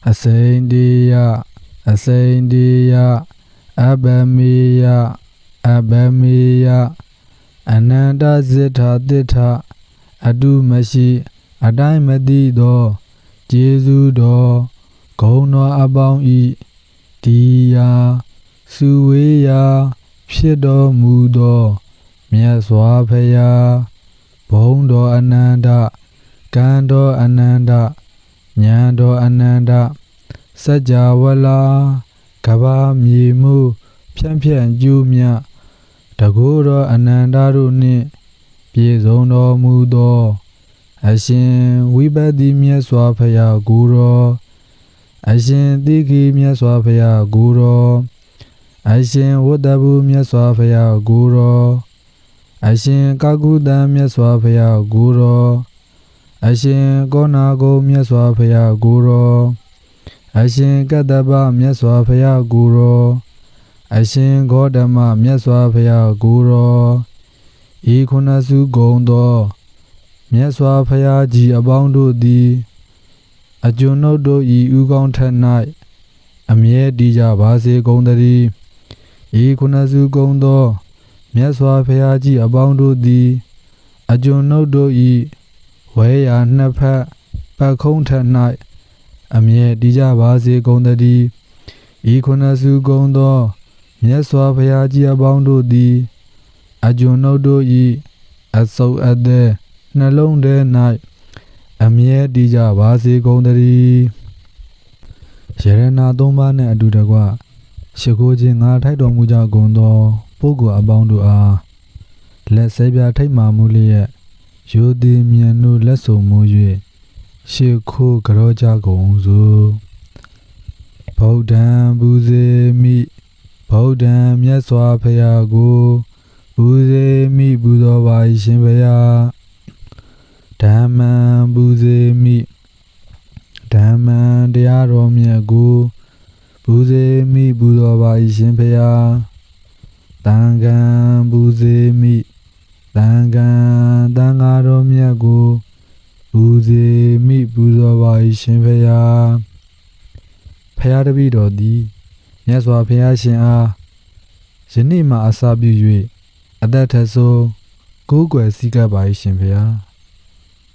အစိန္ဒီယအစိန္ဒီယအဘမေယအဘမေယအနန္တဇိထာတိထအတုမရှိအတိုင်းမသိသောကျေးဇူးတော်ဂုဏ်တော်အပေါင်းဤဒီယာစုဝေးရာဖြစ်တော်မူသောမြတ်စွာဘုရားဘုန်းတော်အနန္တကံတော်အနန္တဉာဏ်တော်အနန္တစัจ java လာကဘာမြေမှုဖြန့်ဖြန့်ကျူးမြတကုတော်အနန္တတို့နှင့်ပြည့်စုံတော်မူသောအရှင်ဝိပဿနာမြတ်စွာဘုရားကိုယ်တော်အရှင်သိက္ခာမြတ်စွာဘုရားကိုယ်တော်အရှင်ဝတ္တဗုမြတ်စွာဘုရားကိုယ်တော်အရှင်ကာကုတံမြတ်စွာဘုရားကိုယ်တော်အရှင်ကောနာဂုံမြတ်စွာဘုရားကိုယ်တော်အရှင်ကတ္တဗမြတ်စွာဘုရားကိုယ်တော်အရှင်ဂေါတမမြတ်စွာဘုရားကိုယ်တော်ဤခုနစုဂုံသောမြတ်စွာဘုရားကြီးအပေါင်းတို့သည်အကျွန်ုပ်တို့ဤဥကောင်းထက်၌အမြဲတည်ကြပါစေကုန်သတည်းဤခုနစုဂုံသောမြတ်စွာဘုရားကြီးအပေါင်းတို့သည်အကျွန်ုပ်တို့ဤဝဲရာနှစ်ဖက်ပတ်ခုံးထက်၌အမြဲတည်ကြပါစေကုန်သတည်းဤခုနစုဂုံသောမြတ်စွာဘုရားကြီးအပေါင်းတို့သည်အကျွန်ုပ်တို့ဤအစုပ်အသက်နှလုံးထဲ၌အမြဲတည်ကြပါစေကုန်သတည်းယရဏသုံးပါးနှင့်အတူတကွရှိခိုးခြင်းငါထိုက်တော်မူကြကုန်သောပုဂ္ဂိုလ်အပေါင်းတို့အားလက်ဆဲပြထိတ်မှမူလျက်ရိုသေမြတ်တို့လက်ဆုံမူ၍ရှိခိုးကြောကြကုန်စို့ဗုဒ္ဓံဘူဇေမိဗုဒ္ဓံမြတ်စွာဘုရားကိုဘူဇေမိပူဇော်ပါ၏ရှင်ဘုရားဓမ္မံဘူဇေမိဓမ္မံတရားတော်မြတ်ကိုဘူဇေမိပူဇော်ပါ၏ရှင်ဘုရားသံဃံဘူဇေမိသံဃံသံဃာတော်မြတ်ကိုဘူဇေမိပူဇော်ပါ၏ရှင်ဘုရားဘုရားတပည့်တော်သည်မြတ်စွာဘုရားရှင်အားယနေ့မှအစပြု၍အသက်ထဆုံးကိုးကွယ်စည်းကပ်ပါ၏ရှင်ဘုရား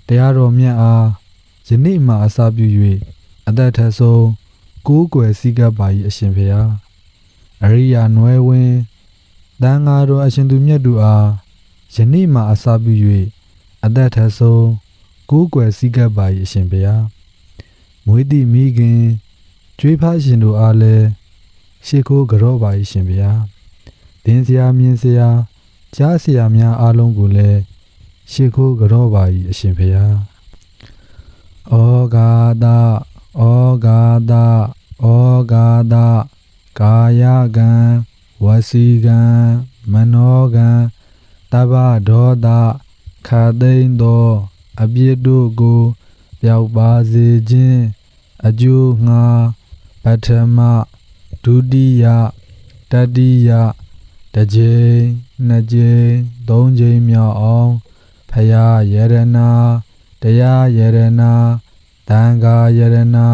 တရားတော်မြတ်အားယနေ့မှအစပြု၍အသက်ထဆုံးကိုးကွယ်စည်းကပ်ပါ၏အရှင်ဘုရားအရိယာနွယ်ဝင်သံဃာတော်အရှင်သူမြတ်တို့အားယနေ့မှအစပြု၍အသက်ထဆုံးကိုးကွယ်စည်းကပ်ပါ၏အရှင်ဘုရားမွေးသည့်မိခင်ကျွေးဖားရှင်တို့အားလည်းရှိခိုးကြောပါ၏ရှင်ဘုရားသင်ဆရာမြင်ဆရာကြားဆရာများအားလုံးကိုလည်းရှိခိုးကြောပါ၏အရှင်ဘုရားဩဃာတဩဃာတဩဃာတကာယကံဝစီကံမနောကံတဗ္ဗဒောတခသိမ့်သောအပြစ်တို့ကိုပျောက်ပါစေခြင်းအကျိုးငှာပထမဒုတိယတတိယတစ်ကြိမ်နှစ်ကြိမ်သုံးကြိမ်မြောက်အောင်ဖယားယရနာတရားယရနာသံဃာယရနာ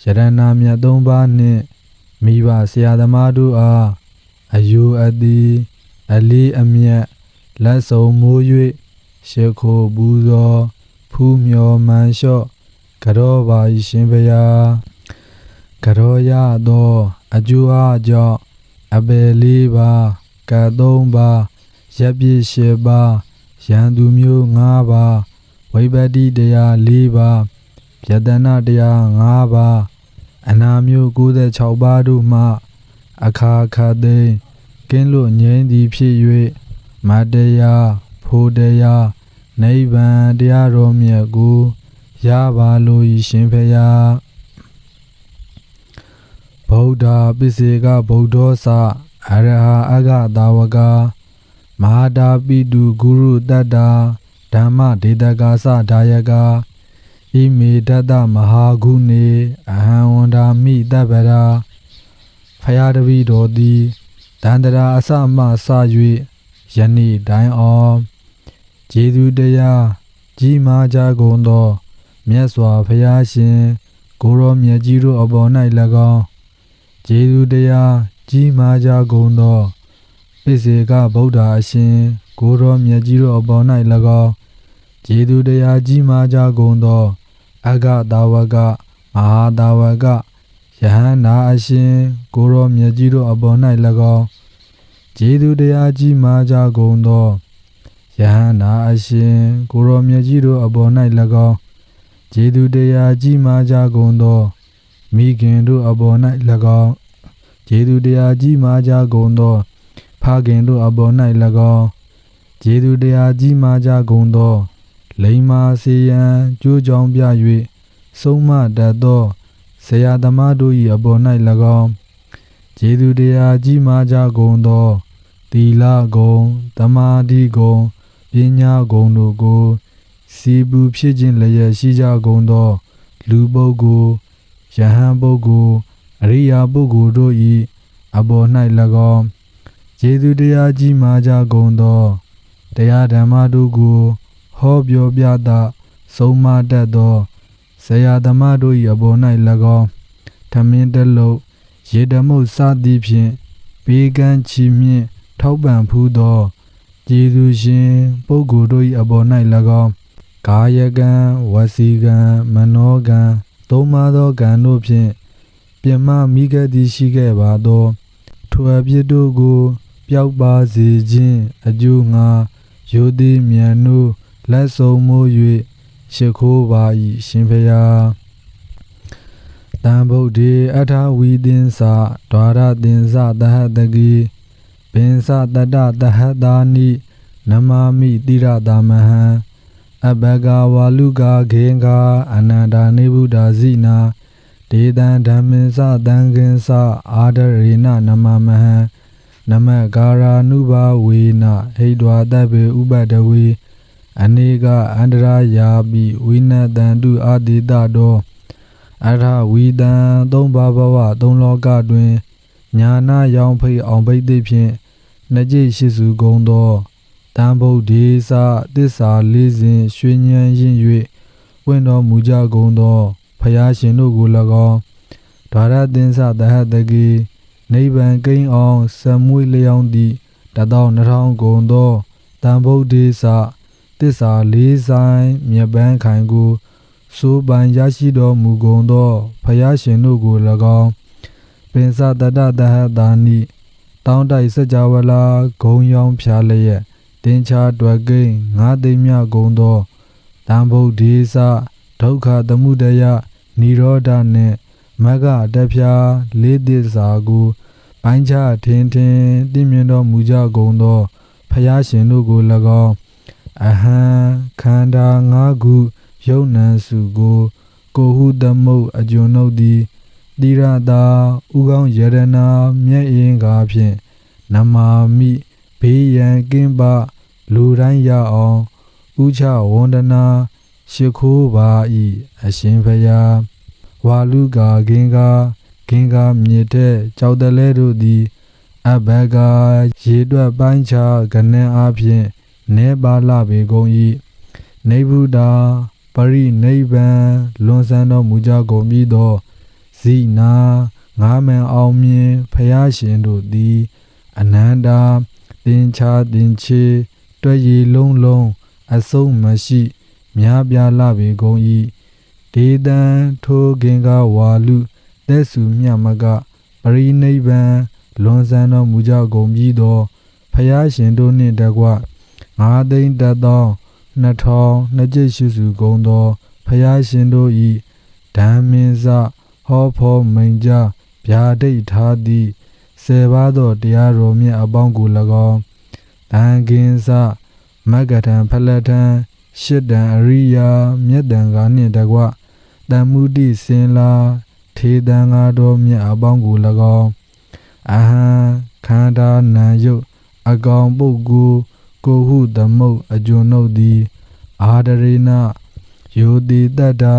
ယရနာမြတ်သုံးပါးနှင့်မိဘဆရာသမားတို့အားအယူအတိအလေးအမြတ်လက်ဆောင်မိုး၍ရှိခိုးပူဇော်ဖူးမြော်မှန်လျှော့ကြောပါ၏ရှင်ဘုရားကြောရသောအကျိုးအားကြောင့်အပယ်လေးပါးကတ်သုံးပါးရပ်ပြည့်၈ပါးရန်သူမျိုး၅ပါးဝိပတ္တိတရား၄ပါးယတနာတရား၅ပါးအနာမျိုး96ပါးတို့မှအခါခသိမ်းကင်းလွတ်ငြိမ်းသည်ဖြစ်၍မတရားဖို့တရားနိဗ္ဗာန်တရားတော်မြတ်ကိုရပါလို၏ရှင်ဘုရားဗုဒ္ဓပိစေကဗုဒ္ဓောသအရဟအဂသာဝကမဟာတာပိတုဂုရုတတ္တာဓမ္မဒေတကာသဒါယကဣမေတတမဟာဂုဏေအဟံဝန္ဒာမိတပ္ပရာဖယားတပည့်တော်သည်တန္တရာအစမှစ၍ယနေ့တိုင်အောင်ကျေးဇူးတရားကြီးမားကြကုန်သောမြတ်စွာဘုရားရှင် ကိုရောမြတ်ကြီးတို့အပေါ်၌၎င်းကျေးဇူးတရားကြီးမားကြကုန်သောပိစေကဗုဒ္ဓအရှင်ကိုရောမြတ်ကြီးတို့အပေါ်၌၎င်းကျေးဇူးတရားကြီးမားကြကုန်သောအဂတာဝကမဟာတာဝကယဟန္တာအရှင်ကိုရောမြတ်ကြီးတို့အပေါ်၌၎င်းကျေးဇူးတရားကြီးမားကြကုန်သောယဟန္တာအရှင်ကိုရောမြတ်ကြီးတို့အပေါ်၌၎င်းကျေးဇူးတရားကြီးမားကြကုန်သောမိခင်တို့အပေါ်၌၎င်းကျေးဇူးတရားကြီးမားကြကုန်သောဖခင်တို့အပေါ်၌၎င်းကျေးဇူးတရားကြီးမားကြကုန်သောလိမ္မာစေယံကြိုးကြောင်းပြ၍ဆုံးမတတ်သောဆရာသမားတို့၏အပေါ်၌၎င်းကျေးဇူးတရားကြီးမားကြကုန်သောသီလဂုဏ်သမာဓိဂုဏ်ပညာဂုဏ်တို့ကိုစီပူဖြစ်ခြင်းလျက်ရှိကြကုန်သောလူပုဂ္ဂိုလ်ယဟန်ပုဂ္ဂိုလ်အရိယာပုဂ္ဂိုလ်တို့၏အပေါ်၌၎င်းကျေးဇူးတရားကြီးမားကြကုန်သောတရားဓမ္မတို့ကိုဟောပြောပြသဆုံးမတတ်သောဆရာသမားတို့၏အပေါ်၌၎င်းထမင်းတလုံးရေတမုတ်စသည်ဖြင့်ဘေးကန်းချီမြင့်ထောက်ပံ့ဖူးသောကျေးဇူးရှင်ပုဂ္ဂိုလ်တို့၏အပေါ်၌၎င်းကာယကံဝစီကံမနောကံသုံးပါးသောကံတို့ဖြင့်ပြမမိခဲ့သည်ရှိခဲ့ပါသောထိုအဖြစ်တို့ကိုပျောက်ပါစေခြင်းအကျိုးငါရိုသေမြန်နိုးလက်ဆုံးမိုး၍ရှိခိုးပါ၏ရှင်ဖျားတံဗုဒ္ဓေအထဝီသင်္စဒွါရသင်္စသဟတကိပင်စတတသဟတာနိနမမိတိရတာမဟံအဘဂဝါလူကာခေင်္ဂာအနန္ဒာနေဗုဒ္ဓဇိနာဒေတံဓမ္မင်္စသံဃင်္စအာဒရေနနမမဟံနမကာရာနုဘာဝေနဟိတဝတဗေဥပတဝေအနေကအန္တရာယာပိဝိနတံတုအာတိတတောအထဝီတံသုံးပါးဘဝသုံးလောကတွင်ညာနာရောင်ဖိတ်အောင်ပိတ်သည်ဖြင့်နှစ်ကြိတ်ရှိစုကုန်သောတံဗုဒ္ဓေစသစ္စာလေးစဉ်ရွှေဉဏ်ရင်၍ဝင့်တော်မူကြကုန်သောဖယားရှင်တို့ကို၎င်းဒွါရသင်္စသဟတကိနိဗ္ဗာန်ကိန်းအောင်စံမွေလျောင်းသည့်12000ကုန်သောတံဗုဒ္ဓေစသစ္စာလေးဆိုင်မြတ်ပန်းခိုင်ကိုစိုးပိုင်ရရှိတော်မူကုန်သောဖယားရှင်တို့ကို၎င်းပင်စတတသဟတာနိတောင်းတိုက်စကြဝဠာဂုံရောင်ဖြာလျက်တင်ချာတွယ်ကိန်းငါးသိမ့်မြကုန်သောတံဗုဒ္ဓေစဒုက္ခသမုဒယနိရောဓနှင့်မဂ္ဂတဖြာလေးသစ္စာကိုပိုင်းခြားထင်ထင်သိမြင်တော်မူကြကုန်သောဖယားရှင်တို့ကို၎င်းအဟံခန္ဓာ၅ခုယုံနံစုကိုဟုသမုတ်အကျွန်ုပ်သည်တိရတာဥကောင်းယရနာမျက်အင်းကားဖြင့်နမာမိဘေးရန်ကင်းပလူတိုင်းရအောင်ဥချဝန္ဒနာရှိခိုးပါ၏အရှင်ဖယားဝါလူကာဂင်္ဂါမြေတဲ့ကြောက်တလဲတို့သည်အဘဂါရေတွက်ပိုင်းခြားကနန်းအားဖြင့်နေပါလပေကုန်၏နေဗုဒ္ဓပရိနိဗ္ဗာန်လွန်ဆန်းတော်မူကြကုန်ပြီးသောဇိနာငါးမန်အောင်မြင်ဖယားရှင်တို့သည်အနန္တာသင်္ချာသင်္ချေတွဲရည်လုံးလုံးအဆုံးမရှိများပြားလာပေကုန်၏ဒေတံထိုဂင်္ဂဝါလူသက်စုမြတ်မကပရိနိဗ္ဗာန်လွန်ဆန်းတော်မူကြကုန်ပြီးသောဖယားရှင်တို့နှင့်တကွ9,10,2000နှစ်ကြိတ်ရှိစုကုန်သောဖယားရှင်တို့၏ဓမ္မင်္စဟောဖောမိန်ကြဗျာဒိတ်ထားသည့်10ပါးသောတရားတော်မြတ်အပေါင်းကို၎င်းတန်ခင်းစမဂ္ဂထံဖလထံရှစ်တံအရိယာမြတ်တံကားနှင့်တကွတမ္မုတိစင်လာထေတံငါတော်မြတ်အပေါင်းကို၎င်းအဟံခန္ဓာနံယုတ်အကောင်ပုဂ္ဂိုလ်ကိုဟုသမုတ်အကျွန်ုပ်သည်အာဒရေနယောတိတတ္တာ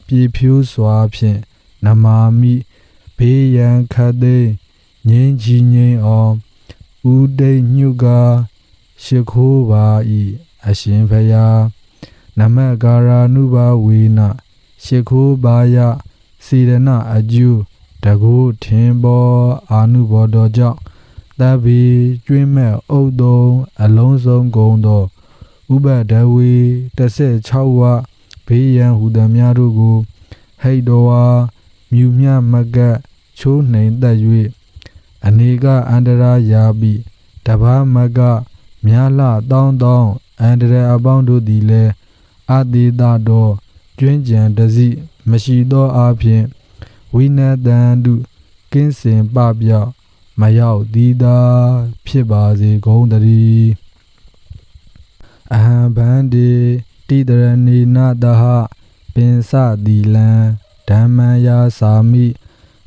ပြေဖြိုးစွာဖြင့်နမာမိဘေးရန်ခတ်သိမ်းငြိမ်းချီငြိမ်းအောင်ဥဒိတ်ညုကာရှိခိုးပါ၏အရှင်ဖယားနမကာရာနုဘာဝေနရှိခိုးပါယ စေရနာအကျိုးတကူထင်ပေါ်အာနုဘော်တော်ကြောင့်တပ်ပြီးကျွင်းမဲ့အုပ်သုံးအလုံးစုံကုန်သောဥပဒဝေ16ဝဘေးရန်ဟူသည်များတို့ကိုဟိတ်တော်ဝါမြူမြမကတ်ချိုးနှိမ်သက်၍အနေကအန္တရာယာပိတဘာမကမြာလတောင်းတောင်းအန္တရာအပေါင်းတို့သည်လည်းအသေးသာတော်ကျွင်းကြံတစီမရှိသောအပြင်ဝိနတံတုကင်းစင်ပပြောက်မရောက်သည်သာဖြစ်ပါစေကုန်သတည်းအဟံဗန္တိတိတရဏီနာတဟပင်စတိလံဓမ္မယာစာမိ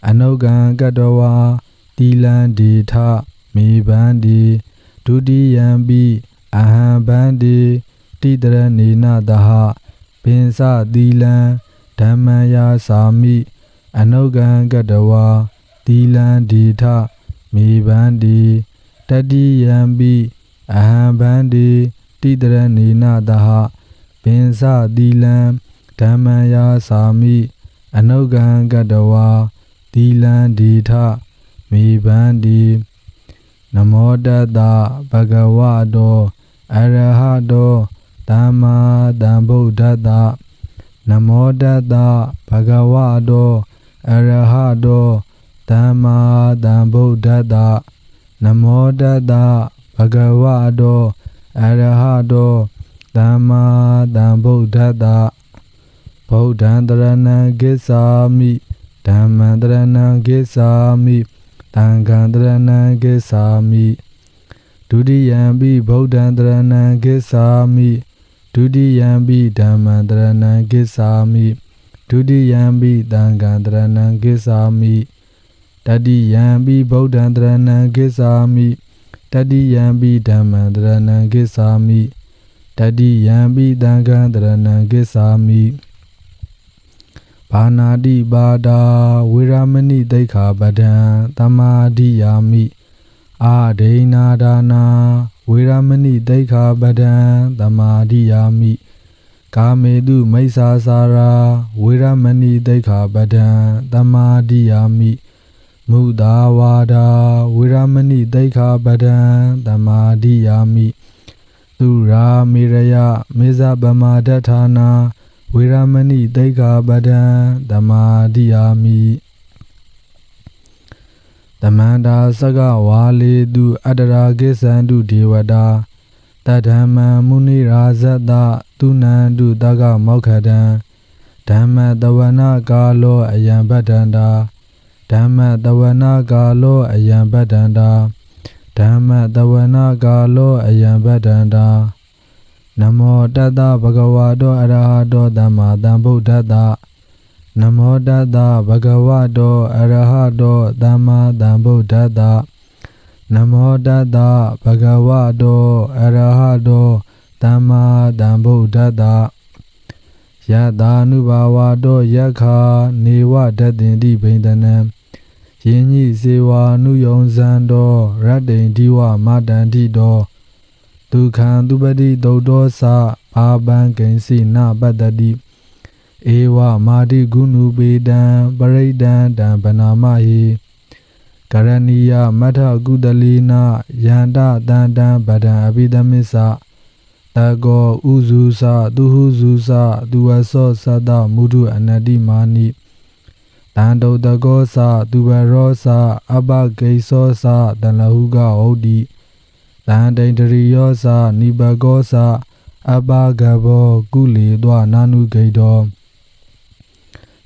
အနုကံကတဝါတိလံဒေထမေဗန္တိဒုတိယံပိအဟံဗန္တိတိတရဏီနာတဟပင်စတိလံဓမ္မယာစာမိအနုကံကတဝါတိလံဒေထမေဗန္တိတတိယံပိအဟံဗန္တိတိတရဏီနာတဟပင်စတိလံဓမ္မယာစာမိအနုကံကတဝါတိလံဒေထမေဗန္တိနမောတတဘဂဝတောအရဟတောသမ္မာသမ္ဗုဒ္ဓတ္တနမောတတဘဂဝတောအရဟတောသမ္မာသမ္ဗုဒ္ဓတ္တနမောတတဘဂဝတောအရဟတောသမ္မာသမ္ဗုဒ္ဓတ္တဗုဒ္ဓံတရဏံကိစ္ဆာမိဓမ္မံတရဏံကိစ္ဆာမိသံဃံတရဏံကိစ္ဆာမိဒုတိယံပိဗုဒ္ဓံတရဏံကိစ္ဆာမိဒုတိယံပိဓမ္မံတရဏံကိစ္ဆာမိဒုတိယံပိသံဃံတရဏံကိစ္ဆာမိတတိယံပိဗုဒ္ဓံတရဏံကိစ္ဆာမိတတိယံပိဓမ္မံတရဏံကိစ္ဆာမိတတိယံပိသံဃံတရဏံကိစ္ဆာမိဘာနာတိပါဒာဝေရမဏိသိက္ခာပဒံသမာဓိယာမိအာဒိနာဒါနာဝေရမဏိသိက္ခာပဒံသမာဓိယာမိကာမေတုမိစ္ဆာစာရာဝေရမဏိသိက္ခာပဒံသမာဓိယာမိမုဒာဝါဒာဝေရမဏိသိက္ခာပဒံသမာဓိယာမိသူရာမေရယမေဇဗမာဒဌာနာဝေရမဏိသိက္ခာပဒံသမာဓိယာမိသမန္တာစကဝါလေတုအတ္တရာကိစ္ဆန္တုဒေဝတာတဓမ္မံမုနိရာဇတ္တသူနန္တုတကမောက္ခတံဓမ္မတဝနာကာလောအယံပတ္တန္တာဓမ္မတဝနာကာလောအယံပတ္တန္တာဓမ္မတဝနာကာလောအယံပတ္တန္တာနမောတတဗဂဝတောအရဟတောသမ္မာသမ္ဗုဒ္ဓတ္တနမောတတဗဂဝတောအရဟတောသမ္မာသမ္ဗုဒ္ဓတ္တနမောတတဗဂဝတောအရဟတောသမ္မာသမ္ဗုဒ္ဓတ္တယတာနုဘာဝတောယက္ခာနေဝဒတ္တင်တိဘိန္ဒနံယင်ညိစေဝာနုယုံဇံတောရတ္တိန်ဒီဝမတန္တိတောဒုက္ခံသူပတိသုတ်တောသအာပံကိဉ္စီနပတ္တတိဧဝမာတိဂုဏုပေတံပရိဒံတံဗနာမဟိကရဏီယမထကုတလိနာယန္တတန္တံဗဒံအဘိဓမစ္ဆတကောဥဇုသသူဟုဇုသသူဝသောသတ္တမုဒုအနတိမာနိတန္တုတကောသသူဘရောသအပကိသောသတလဟုကဟုတ်တိတန္တိန္ဒရိယောသနိဘကောသအပဂဘောကုလေသောနာနုဂိတော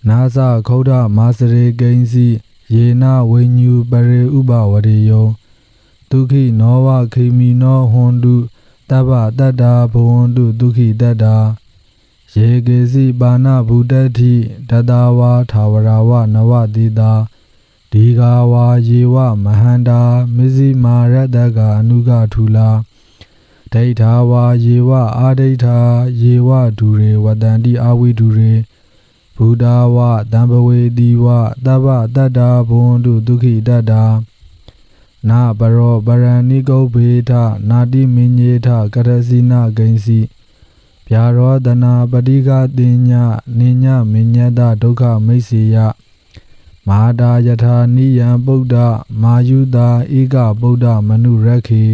နာသခောဒမာစရေကိဉ္စီယေနဝိညုပရေဥပဝရေယောဒုခိနောဝခိမိနောဟွန်တုတဗ္ဗတတ္တာဘဝန္တုဒုခိတတ္တာယေကေစီပါဏဗုဒ္ဓတိတတဝါထာဝရဝနဝတိတာဒီဃာဝါယေဝမဟန္တာမဇ္ဈိမာရတ္တကအနုကထူလာဒိဋ္ဌာဝါယေဝအာဒိဋ္ဌာယေဝဒုရေဝတန္တိအာဝိဒုရေဘုဒ္ဓဝတံဘဝေတိဝတဗ္ဗတတ္တာဘဝန္တုဒုခိတတ္တာနာပရောပရဏိကုဗ္ဗေထနာတိမညေထကရစီနာဂိဉ္စီ ဗျာရောတနာပတိကတင်ညနိညမိညတဒုက္ခမိတ်စေယမဟာတာယထာနိယံပုဒ္ဓမာယုတာဧကပုဒ္ဓမနုရခေ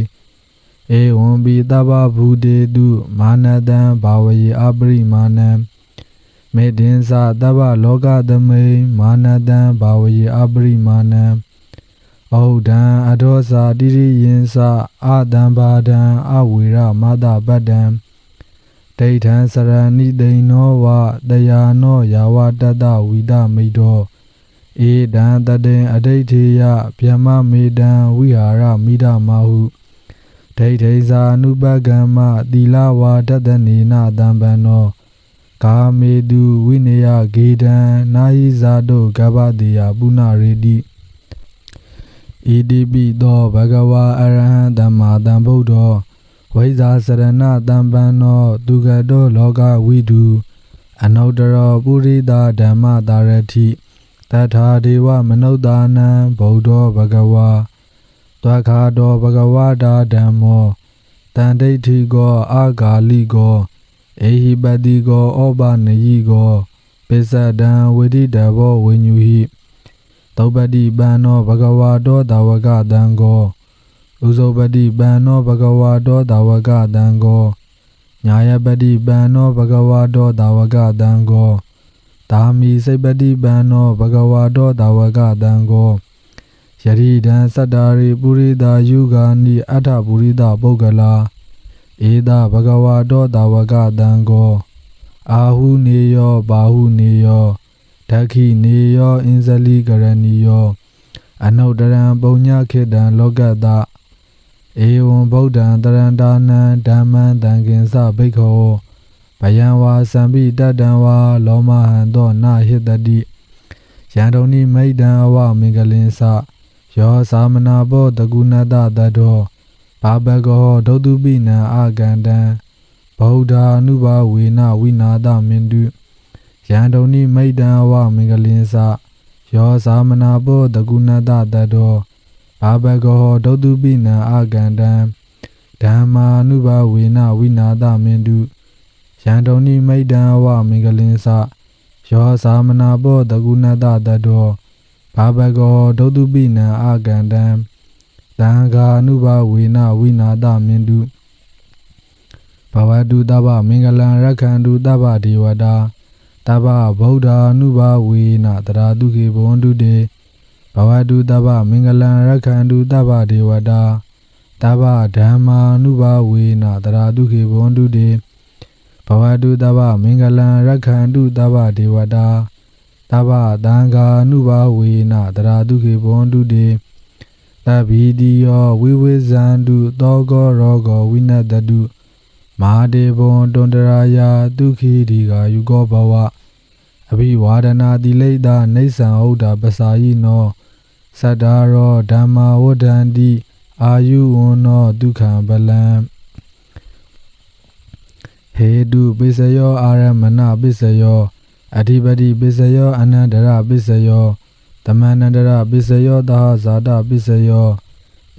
ဧဝံပိတဗ္ဗဘူတေတုမာနတံဘာဝယေအပရိမာဏံမေတ္တင်္စတဗ္ဗလောကသမိန်မာနတံဘာဝယေအပရိမာဏံဩဒံအဒောစာတိရိယင်္စအာတံဘာဒံအဝေရမတပတ္တံဒိဋ္ဌံစရဏိသိဏောဝတယာနောယာဝတတဝိဒမိတောဧဒံတတေအဋိဋ္ဌေယဗျမမေတံဝိဟာရမိဒမဟုဒိဋ္ဌိဇာနုပကမ္မသီလဝါဒတနေနတံပန္နောကာမေတုဝိနယဂေတံနာယိဇာတုကပ္ပတိယပုဏ္ဏရေတိဣတိပိသောဘဂဝါအရဟံသမ္မာသမ္ဗုဒ္ဓောဝိဇ္ဇာစရဏတံပန္နောသူကတောလောကဝိတုအနုတ္တရောပုရိသဓမ္မတာရတိတထာဒေဝမနုဿာနံဗုဒ္ဓောဘဂဝါသက္ခာတောဘဂဝါတာဓမ္မောတန်ဒိဋ္ဌိကောအာဂါလိကောဧဟိပတိကောဩပနယိကောပိစ္ဆဒံဝိတိတဘောဝိညုဟိသုပတိပန္နောဘဂဝါတောတာဝကတံကောဥဇောပတိပန္နောဘဂဝါတောတာဝကတံကောညာယပတိပန္နောဘဂဝါတောတာဝကတံကောသာမိစိပတိပန္နောဘဂဝါတောတာဝကတံကောယရိဒံသတ္တာရိပုရိသယုဂာနိအထပုရိသပုဂ္ဂလာဧတဘဂဝါတောတာဝကတံကောအာဟုနေယောဘာဟုနေယောဒက္ခိနေယောအင်ဇလိကရဏီယောအနုတ္တရံပုညခေတံလောကတဧဝံဗုဒ္ဓံတရန္တာနံဓမ္မံတံကိဉ္စဘိက္ခောဘယံဝါသံပိတတံဝါလောမဟံသောနာဟိတတိယံတုန်နိမိတ်တံအဝမင်္ဂလင်္စယောသာမနာဘောတကုဏတတတောဘာဘဂောဒုတုပိနံအာကန္တံဗုဒ္ဓ ानु ဘာဝေနဝိနာသမင်တုယံတုန်နိမိတ်တံအဝမင်္ဂလင်္စယောသာမနာဘောတကုဏတတတောဘာဘဂောဒုတုပိနံအာကန္တံဓမ္မာ ानु ဘာဝေနဝိနာသမင်တုယံတုန်နိမိတ်တံအဝမင်္ဂလင်္စယောသာမနာဘောတကုဏတတတောဘာဘဂောဒုတုပိနံအာကန္တံသံဃာ ानु ဘာဝေနဝိနာသမင်တုဘဝတုတဗ္ဗမင်္ဂလံရက္ခန္တုတဗ္ဗဒေဝတာတဗ္ဗဗုဒ္ဓ ानु ဘာဝေနတရာတုခေဘဝန္တုတေဘဝတုတဗ္ဗမင်္ဂလံရက္ခန္တုတဗ္ဗဒေဝတာတဗ္ဗဓမ္မာ ानु ဘာဝေနတရာတုခေဘဝန္တုတေဘဝတုတဗ္ဗမင်္ဂလံရက္ခန္တုတဗ္ဗဒေဝတာတဗ္ဗသံဃာ ानु ဘာဝေနတရာတုခေဘဝန္တုတေသဗ္ဗိတိယောဝိဝိဇန္တုသောကောရောဂောဝိနတတုမဟာဒေဘံတွန္တရာယဒုခိဒီဃာယုကောဘဝအဘိဝါဒနာတိလိတနေသံဟုတ်တာပစာယိနောသတ္တာရောဓမ္မာဝဒန္တိအာယုဝနောဒုက္ခံပလံဟေတုပိစယောအာရမဏပိစယောအဓိပတိပိစယောအနန္တရပိစယောသမန္တရပိစယောသဟဇာတပိစယော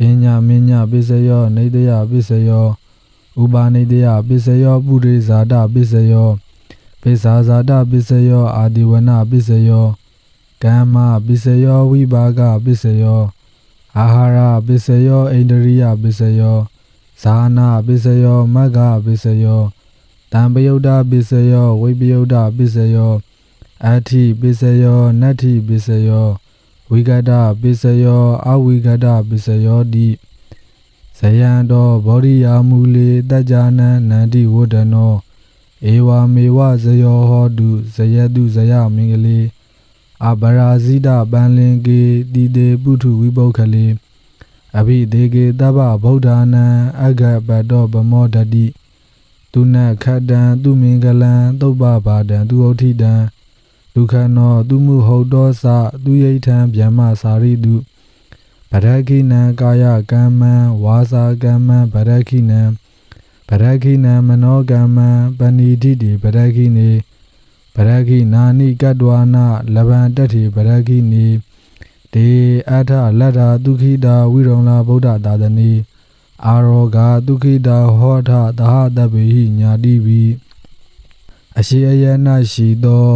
အညမညပိစယောနေတယပိစယောဥပါနေတယပိစယောပုရိဇာတပိစယောပိစာဇာတပိစယောအာဒီဝနပိစယောကမ္မပိစယောဝိပါကပိစယောအာဟာရပိစယောဣန္ဒရိယပိစယောဇာနာပိစယောမဂ္ဂပိစယောတံပယုတ်တပိစယောဝိပယုတ်တပိစယောအဋ္ဌိပိစယောနတ္ထိပိစယောဝိကတပိစယောအဝိကတပိစယောတိဇယံတောဘောဓိယာမူလေတကြ္ကြနံနန္တိဝဒနောဧဝမေဝဇယောဟောတုဇယတုဇယမင်္ဂလေအပရာဇိတပန်လင်ကေတိတေပုထုဝိပုခ္ခလေအဘိဒေကေတဗ္ဗဗုဒ္ဓနံအဂပတောဗမောဒတိသူနခတ္တံသူမင်္ဂလံသုပ္ပဘာတံသူဥဋ္ဌိတံဒုက္ခနောသူမှုဟုတ်သောစသူယိဋ္ဌံဗျမ္မစာရိတုပရခိနံကာယကမ္မံဝါစာကမ္မံပရခိနံပရခိနံမနောကမ္မံပဏိတိတိပရခိနေပရခိနာနိကတ္တဝနာလဗံတတ္ထိပရခိနေဒေအထလတ္ထာဒုခိတာဝိရုံလာဗုဒ္ဓသာသနေအာရောဂဒုခိတာဟောထသဟတဗ္ဗေဟိညာတိဝိ အရှိအယနာရှိသော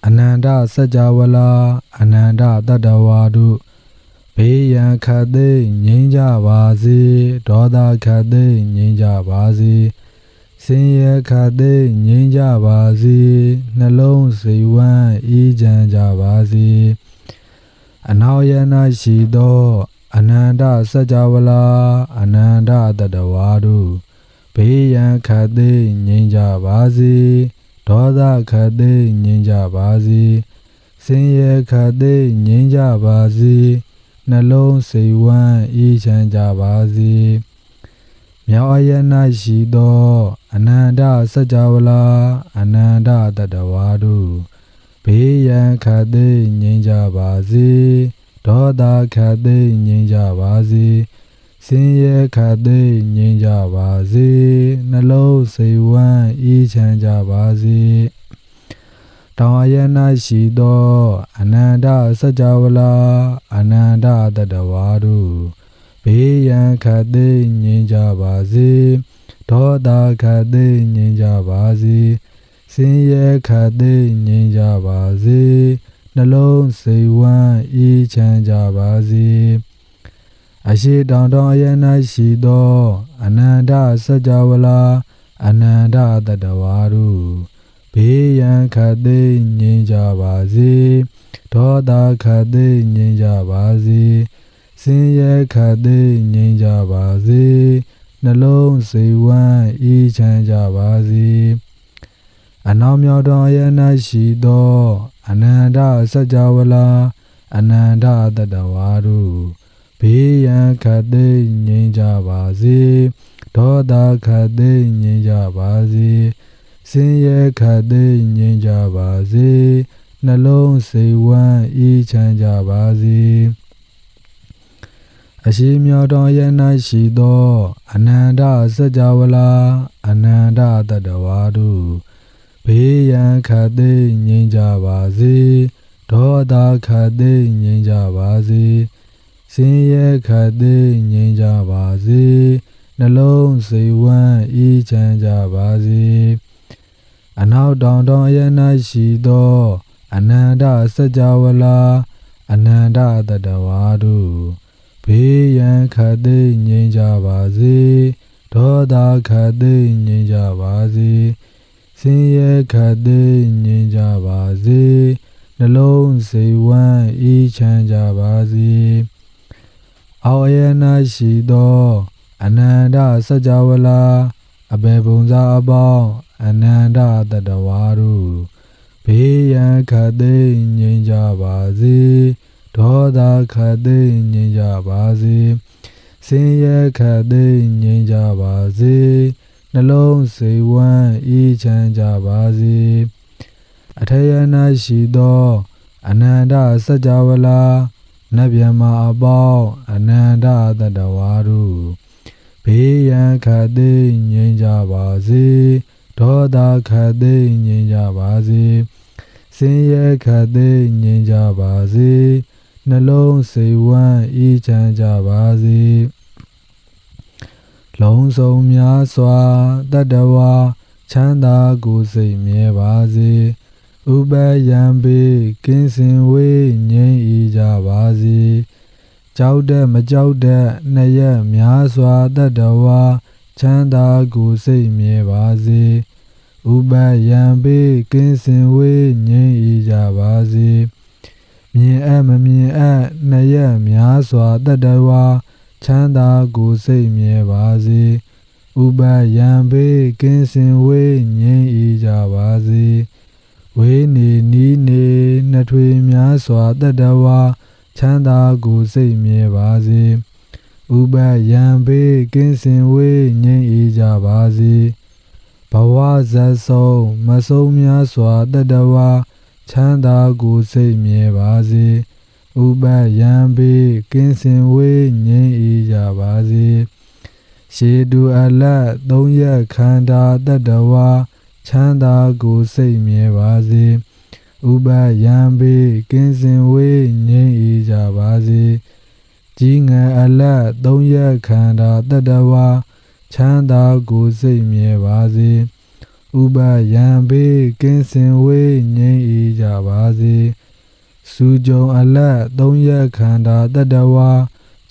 အနန္တစัจ java လာအနန္တတတ္တဝါတို့ဘေးရန်ခတ်သိမ်းငြိမ်းကြပါစေဒေါသခတ်သိမ်းငြိမ်းကြပါစေဆင်းရဲခတ်သိမ်းငြိမ်းကြပါစေနှလုံးစိတ်ဝမ်းအေးချမ်းကြပါစေအနောက်ယနာရှိသောအနန္တစัจ java လာအနန္တတတ္တဝါတို့ဘေးရန်ခတ်သိမ်းငြိမ်းကြပါစေဒေါသခတ်သိမ်းငြိမ်းကြပါစေဆင်းရဲခတ်သိမ်းငြိမ်းကြပါစေနှလုံးစိတ်ဝမ်းအေးချမ်းကြပါစေမြောက်အယနာရှိသောအနန္တစัจ java လာအနန္တတတ္တဝါတို့ဘေးရန်ခတ်သိမ်းငြိမ်းကြပါစေဒေါသခတ်သိမ်းငြိမ်းကြပါစေဆင်းရဲခတ်သိမ်းငြိမ်းကြပါစေနှလုံးစိတ်ဝမ်းအေးချမ်းကြပါစေတောင်အယနာရှိသောအနန္တစัจ java လာအနန္တတတ္တဝါတို့ဘေးရန်ခတ်သိမ်းငြိမ်းကြပါစေဒေါသခတ်သိမ်းငြိမ်းကြပါစေဆင်းရဲခတ်သိမ်းငြိမ်းကြပါစေနှလုံးစိတ်ဝမ်းအေးချမ်းကြပါစေအရှိတောင်အယနာရှိသောအနန္တစัจ java လာအနန္တတတ္တဝါတို့ဘေးရန်ခတ်သိမ်းငြိမ်းကြပါစေဒေါသခတ်သိမ်းငြိမ်းကြပါစေဆင်းရဲခတ်သိမ်းငြိမ်းကြပါစေနှလုံးစိတ်ဝမ်းအေးချမ်းကြပါစေအနောက်မြောက်တောင်အယနာရှိသောအနန္တစัจ java လာအနန္တတတ္တဝါတို့ဘေးရန်ခတ်သိမ်းငြိမ်းကြပါစေဒေါသခတ်သိမ်းငြိမ်းကြပါစေဆင်းရဲခတ်သိမ်းငြိမ်းကြပါစေနှလုံးစိတ်ဝမ်းအေးချမ်းကြပါစေအရှိမြောက်တောင်အယနာရှိသောအနန္တစัจ java လာအနန္တတတ္တဝါတို့ဘေးရန်ခတ်သိမ်းငြိမ်းကြပါစေဒေါသခတ်သိမ်းငြိမ်းကြပါစေဆင်းရဲခတ်သိမ်းငြိမ်းကြပါစေနှလုံးစိတ်ဝမ်းအေးချမ်းကြပါစေအနောက်တောင်အယနာရှိသောအနန္တစัจ java လာအနန္တတတ္တဝါတို့ဘေးရန်ခတ်သိမ်းငြိမ်းကြပါစေဒေါသခတ်သိမ်းငြိမ်းကြပါစေဆင်းရဲခတ်သိမ်းငြိမ်းကြပါစေနှလုံးစိတ်ဝမ်းအေးချမ်းကြပါစေအောက်အယနာရှိသောအနန္တစัจ java လာအဘေဘုံဇာအပေါင်းအနန္တတတ္တဝါတို့ဘေးရန်ခတ်သိမ်းငြိမ်းကြပါစေဒေါသခတ်သိမ်းငြိမ်းကြပါစေဆင်းရဲခတ်သိမ်းငြိမ်းကြပါစေနှလုံးစိတ်ဝမ်းအေးချမ်းကြပါစေအထယနာရှိသောအနန္တစัจ java လာနတ်ဗျမအပေါင်းအနန္တတတ္တဝါတို့ဘေးရန်ခတ်သိမ်းငြိမ်းကြပါစေဒေါသခတ်သိမ်းငြိမ်းကြပါစေဆင်းရဲခတ်သိမ်းငြိမ်းကြပါစေနှလုံးစိတ်ဝမ်းအေးချမ်းကြပါစေလုံးစုံများစွာတတ္တဝါချမ်းသာကိုယ်စိတ်မြဲပါစေဥပယံဘေးကင်းစင်ဝေးငြိမ်းအေးကြပါစေကြောက်တဲ့မကြောက်တဲ့နှစ်ရက်များစွာတတ္တဝါချမ်းသာကိုယ်စိတ်မြဲပါစေဥပယံဘေးကင်းစင်ဝေးငြိမ်းအေးကြပါစေမြင်အပ်မမြင်အပ်နှစ်ရက်များစွာတတ္တဝါချမ်းသာကိုယ်စိတ်မြဲပါစေဥပယံဘေးကင်းစင်ဝေးငြိမ်းအေးကြပါစေဝေးနေနီးနေနှစ်ထွေများစွာတတ္တဝါချမ်းသာကိုယ်စိတ်မြဲပါစေဥပယံဘေးကင်းစင်ဝေးငြိမ်းအေးကြပါစေဘဝဇတ်ဆုံးမဆုံးများစွာတတ္တဝါချမ်းသာကိုယ်စိတ်မြဲပါစေဥပယံဘေးကင်းစင်ဝေးငြိမ်းအေးကြပါစေရှေတုအလတ်သုံးရက်ခန္ဓာတတ္တဝါချမ်းသာကိုယ်စိတ်မြဲပါစေဥပယံဘေးကင်းစင်ဝေးငြိမ်းအေးကြပါစေကြီးငယ်အလတ်သုံးရက်ခန္ဓာတတ္တဝါချမ်းသာကိုယ်စိတ်မြဲပါစေဥ ဥပယံဘေးကင်းစင်ဝေးငြိမ်းအေးကြပါစေစုကြုံအလတ်သုံးရက်ခန္ဓာတတဝါ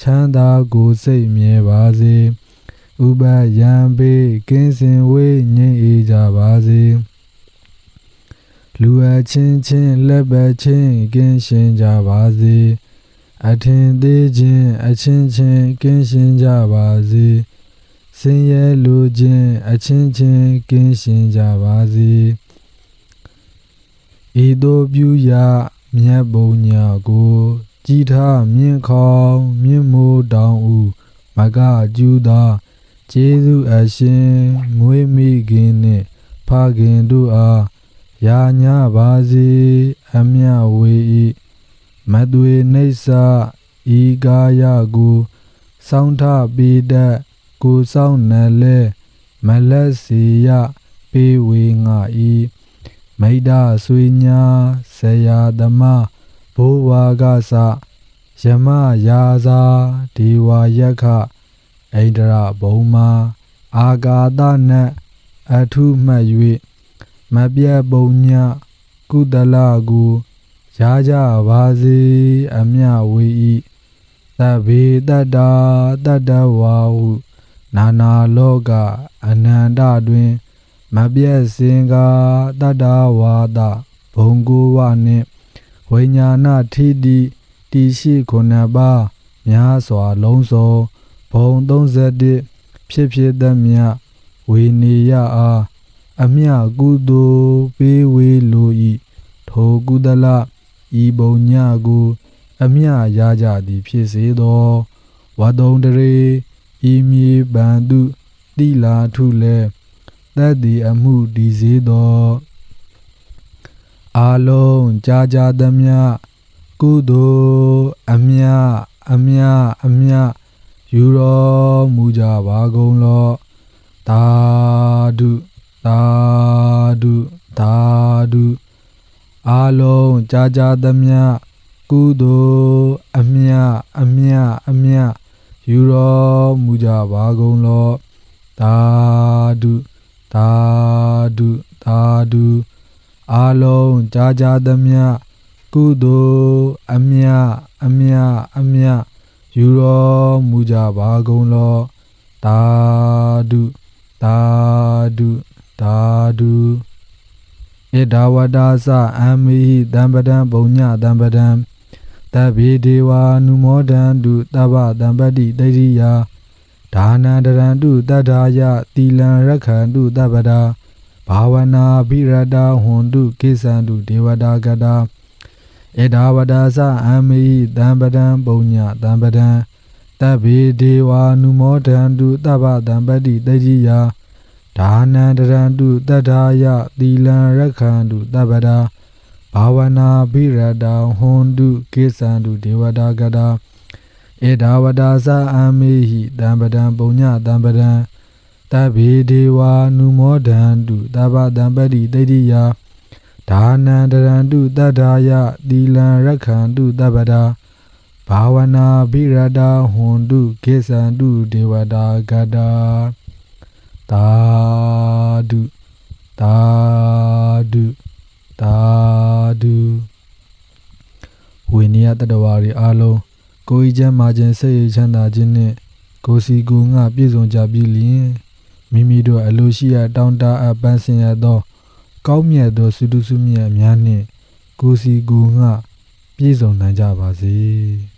ချမ်းသာကိုယ်စိတ်မြဲပါစေဥပယံဘေးကင်းစင်ဝေးငြိမ်းအေးကြပါစေလူအချင်းချင်းလက်ပဲချင်းကင်းရှင်းကြပါစေအထင်သေးခြင်းအချင်းချင်းကင်းရှင်းကြပါစေစင်ရဲလူချင်းအချင်းချင်းကင်းရှင်းကြပါစေဤသို့ပြုရာမြတ်ဘုံညာကိုကြည်ထားမြင့်ခေါင်မြင့်မိုးတောင်ဦးမကကျူသာကျေးဇူးအရှင်မွေးမိခင်နှင့်ဖခင်တို့အားယာညာပါစေအမြဝေဤမသွေနှိစ္စဤကာယကိုစောင့်ထပေတတ်ကိုစောင့်နလဲမလက်စီယပေးဝေငါဤမိဒ္ဒဆွေညာဆရာသမားဘိုးဝါကစယမယာစာဒေဝယက္ခဣန္ဒြဘုံမာအာဂါသနတ်အထုမှတ်၍မပြတ်ဘုံညကုသလကိုရာကြပါစေအမြဝေဤသဗ္ဗေတတ္တာတတ္တဝါဟုနာနာလောကအနန္တတွင်မပြတ်စင်ကတတ္တဝါဒဘုံကိုဝနှင့်ဝိညာဏထိတိတိရှိခုနှစ်ပါးများစွာလုံးစုံဘုံ31ဖြစ်ဖြစ်သမျှဝေနေယအားအမြကုသိုလ်ပေးဝေလိုဤထိုကုသလဤဘုံညကိုအမြရကြသည်ဖြစ်စေသောဝတ္တုံတရေဤမြေပန်သူတိလာထုလဲတတ်သည်အမှုဒီစေသောအာလုံးကြာကြာသမျှကုသိုလ်အမြယူတော်မူကြပါကုန်လောသာဓုသာဓုသာဓုအာလုံးကြာကြာသမျှကုသိုလ်အမြယူတော်မူကြပါကုန်လောသာဓုသာဓုသာဓုအာလုံးကြာကြာသမျှကုသိုလ်အမြယူတော်မူကြပါကုန်လောသာဓုသာဓုသာဓုဣဒဝတ္တသအမိဟိတံပဒံဘုံညတံပဒံတဗ္ဗေဒေဝ ानु မောဒန္တုတဗ္ဗတံပတ္တိတရိယာဒါနံတရန္တုတတ္ထာယသီလံရက္ခန္တုတပ္ပဒါဘာဝနာဘိရတဟွန်တုကိသန္တုဒေဝတာကတာဣဒဝတ္တသအမိဟိတံပဒံဘုံညတံပဒံတဗ္ဗေဒေဝ ानु မောဒန္တုတဗ္ဗတံပတ္တိတရိယာဒါနံတရန္တုတတ္ထာယသီလံရက္ခန္တုတပ္ပဒါဘာဝနာဘိရတဟွန်တုကိသန္တုဒေဝတာကတာဧဒါဝတ္တသအမိဟိတံပဒံပုညတံပဒံတဗ္ဗေဒေဝ ानु မောဒန္တုတဗ္ဗတံပတ္တိတရိယာဒါနံတရန္တုတတ္ထာယသီလံရက္ခန္တုတပ္ပဒါဘာဝနာဘိရတဟွန်တုကိသန္တုဒေဝတာကတာသာဓုသာဓုသာဓုဝိနည်းတတ္တဝါတွေအားလုံးကိုယ်ဤချမ်းမာခြင်းစိတ်ရချမ်းသာခြင်းနှင့်ကိုယ်စီကိုယ်ငှပြည့်စုံကြပြီးလျင်မိမိတို့အလိုရှိရာတောင်းတအပ်ပန်းစင်ရသောကောင်းမြတ်သောစုတုစုမြတ်များနှင့်ကိုယ်စီကိုယ်ငှပြည့်စုံနိုင်ကြပါစေ